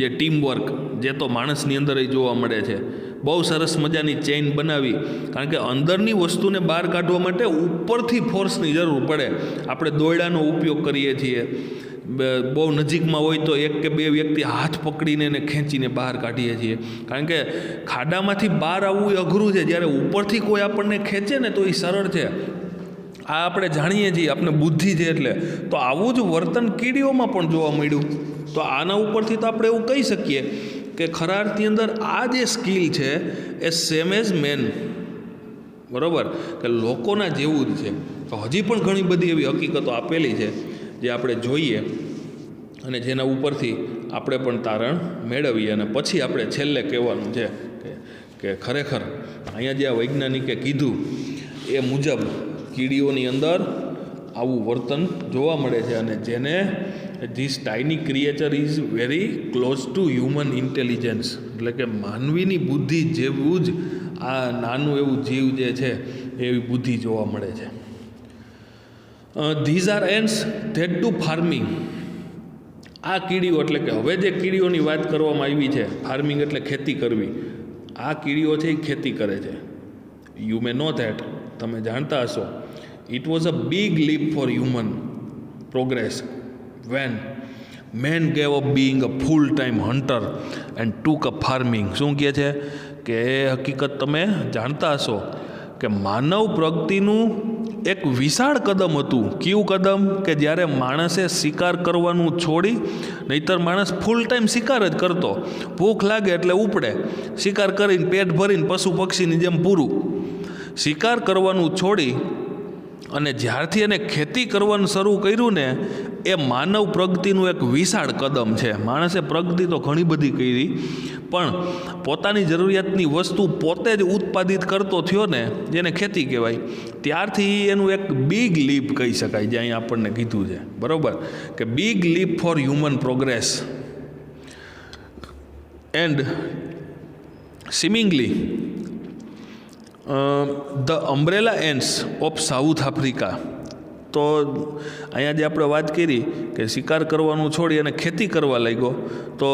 જે ટીમવર્ક, જે તો માણસની અંદર જોવા મળે છે. બહુ સરસ મજાની ચેઇન બનાવી, કારણ કે અંદરની વસ્તુને બહાર કાઢવા માટે ઉપરથી ફોર્સની જરૂર પડે. આપણે દોરડાનો ઉપયોગ કરીએ છીએ. બહુ નજીકમાં હોય તો એક કે બે વ્યક્તિ હાથ પકડીને એને ખેંચીને બહાર કાઢીએ છીએ, કારણ કે ખાડામાંથી બહાર આવવું એ અઘરું છે. જ્યારે ઉપરથી કોઈ આપણને ખેંચે ને તો એ સરળ છે. આ આપણે જાણીએ છીએ, આપણે બુદ્ધિ છે એટલે. તો આવું જ વર્તન કીડીઓમાં પણ જોવા મળ્યું. તો આના ઉપરથી તો આપણે એવું કહી શકીએ કે ખરા અર્થની અંદર આ જે સ્કિલ છે એ સેમ એઝ મેન, બરાબર, કે લોકોના જેવું જ છે. તો હજી પણ ઘણી બધી એવી હકીકતો આપેલી છે જે આપણે જોઈએ અને જેના ઉપરથી આપણે પણ તારણ મેળવીએ. અને પછી આપણે છેલ્લે કહેવાનું છે કે ખરેખર અહીંયા જે આ વૈજ્ઞાનિકે કીધું એ મુજબ કીડીઓની અંદર આવું વર્તન જોવા મળે છે, અને જેને this tiny creature is very close to human intelligence, એટલે કે માનવીની બુદ્ધિ જેવું જ આ નાનું એવું જીવ જે છે એવી બુદ્ધિ જોવા મળે છે. These are ants that do farming. આ કીડીઓ, એટલે કે હવે જે કીડીઓની વાત કરવામાં આવી છે, ફાર્મિંગ એટલે ખેતી કરવી, આ કીડીઓ છે એ ખેતી કરે છે. યુ મે નો ધેટ, તમે જાણતા હશો, it was a big leap for human progress when man gave up being a full time hunter and took a farming. શું કહે છે કે એ હકીકત તમે જાણતા હશો કે માનવ પ્રગતિનું એક વિશાળ કદમ હતું. કયું કદમ? કે જ્યારે માણસે શિકાર કરવાનું છોડી, નહીંતર માણસ ફૂલ ટાઈમ શિકાર જ કરતો, ભૂખ લાગે એટલે ઉપડે, શિકાર કરીને પેટ ભરીને પશુ પક્ષીની જેમ પૂરું. શિકાર કરવાનું છોડી અને જ્યારથી એને ખેતી કરવાનું શરૂ કર્યું ને, એ માનવ પ્રગતિનું એક વિશાળ કદમ છે. માણસે પ્રગતિ તો ઘણી બધી કરી, પણ પોતાની જરૂરિયાતની વસ્તુ પોતે જ ઉત્પાદિત કરતો થયો ને, જેને ખેતી કહેવાય, ત્યારથી એનું એક બિગ લીપ કહી શકાય, જે અહીં આપણને કીધું છે, બરાબર, કે big leap for human progress and seemingly the umbrella ants of South Africa. તો અહીંયા જે આપણે વાત કરી કે શિકાર કરવાનું છોડી અને ખેતી કરવા લાગ્યો, તો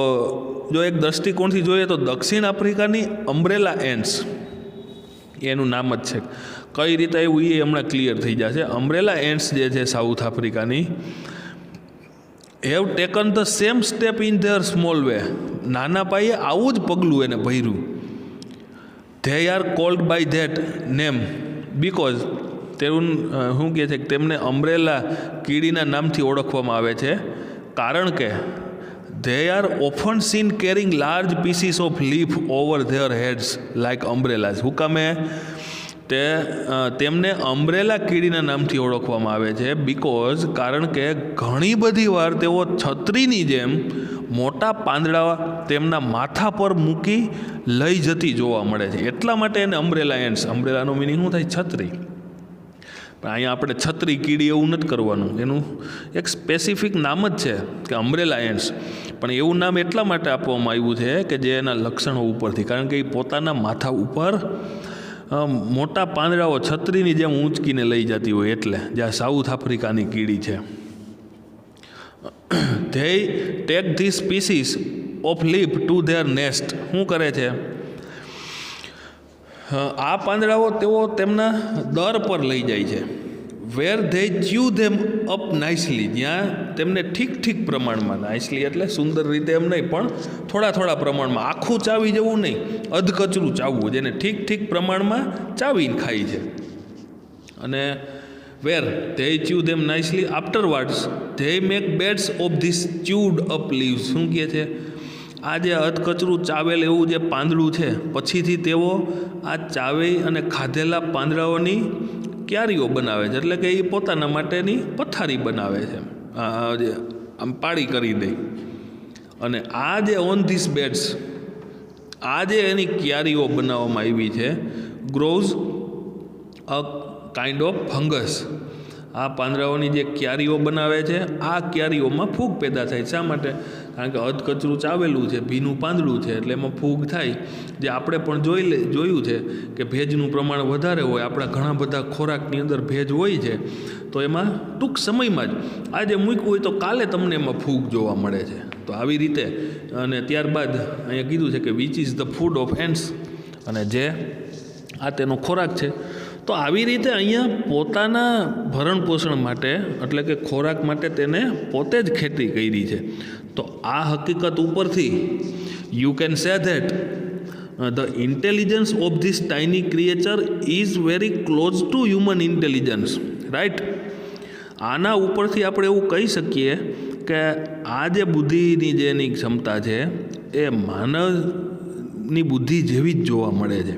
જો એક દૃષ્ટિકોણથી જોઈએ તો દક્ષિણ આફ્રિકાની અમ્બ્રેલા એન્ડ્સ એનું નામ જ છે. કઈ રીતે આવ્યું એ હમણાં ક્લિયર થઈ જશે. અમ્બ્રેલા એન્ડ્સ જે છે સાઉથ આફ્રિકાની, have taken the same step in their small way. નાના પાયે આવું જ પગલું એને ભર્યું. They are called by that name because તેનું શું કહે છે કે તેમને અમ્બ્રેલા કીડીના નામથી ઓળખવામાં આવે છે, કારણ કે they are often seen carrying large pieces of leaf over their heads like umbrellas. હુકામે તેમને અમ્બ્રેલા કીડીના નામથી ઓળખવામાં આવે છે બિકોઝ, કારણ કે ઘણી બધી વાર તેઓ છત્રીની જેમ મોટા પાંદડા તેમના માથા પર મૂકી લઈ જતી જોવા મળે છે. એટલા માટે એને અમ્બ્રેલા એન્ડ્સ, અમ્બ્રેલાનો મિનિંગ શું થાય? છત્રી. પણ અહીંયા આપણે છત્રી કીડી એવું નથી કરવાનું, એનું એક સ્પેસિફિક નામ જ છે કે અમ્બ્રેલા એન્ડ્સ. પણ એવું નામ એટલા માટે આપવામાં આવ્યું છે કે જે એના લક્ષણો ઉપરથી, કારણ કે એ પોતાના માથા ઉપર મોટા પાંદડાઓ છત્રીની જેમ ઊંચકીને લઈ જતી હોય, એટલે જે આ સાઉથ આફ્રિકાની કીડી છે. They take this species of leaf to their nest. શું કરે છે? આ પાંદડાઓ તેઓ તેમના દર પર લઈ જાય છે. Where they chew them up nicely. જ્યાં તેમને ઠીક પ્રમાણમાં, નાઇસલી એટલે સુંદર રીતે એમ નહીં, પણ થોડા પ્રમાણમાં, આખું ચાવી જવું નહીં, અધકચરું ચાવવું, જેને ઠીક પ્રમાણમાં ચાવીને ખાય છે. અને where they chew them nicely. Afterwards, they make beds of these chewed up leaves. શું કહે છે? આ જે અધકચરું ચાવેલ એવું જે પાંદડું છે, પછીથી તેઓ આ ચાવેલ અને ખાધેલા પાંદડાઓની ક્યારીઓ બનાવે છે, એટલે કે એ પોતાના માટેની પથારી બનાવે છે, જે આમ પાળી કરી દે. અને આ જે ઓન ધીસ બેડ્સ, આ જે એની ક્યારીઓ બનાવવામાં આવી છે, grows a kind of fungus. આ પાંદડાઓની જે ક્યારીઓ બનાવે છે, આ ક્યારીઓમાં ફૂગ પેદા થાય. શા માટે? કારણ કે અધકચરું ચાવેલું છે, ભીનું પાંદડું છે, એટલે એમાં ફૂગ થાય. જે આપણે પણ જોયું છે કે ભેજનું પ્રમાણ વધારે હોય, આપણા ઘણા બધા ખોરાકની અંદર ભેજ હોય છે, તો એમાં ટૂંક સમયમાં જ આજે મૂક્યું હોય તો કાલે તમને એમાં ફૂગ જોવા મળે છે. તો આવી રીતે અને ત્યારબાદ અહીંયા કીધું છે કે which is the food of ants, અને જે આ તેનો ખોરાક છે. તો આવી રીતે અહીંયા પોતાના ભરણ પોષણ માટે, એટલે કે ખોરાક માટે તેને પોતે જ ખેતી કરી છે. તો આ હકીકત ઉપરથી you can say that the intelligence of this tiny creature is very close to human intelligence, right. આના ઉપરથી આપણે એવું કહી શકીએ કે આ જે બુદ્ધિની જે એની ક્ષમતા છે એ માનવની બુદ્ધિ જેવી જ જોવા મળે છે.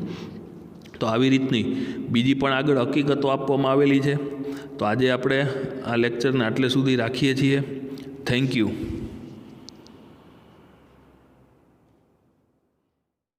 તો આવી રીતની બીજી પણ આગળ હકીકતો આપવામાં આવેલી છે. તો આજે આપણે આ લેક્ચરને આટલે સુધી રાખીએ છીએ. Thank you.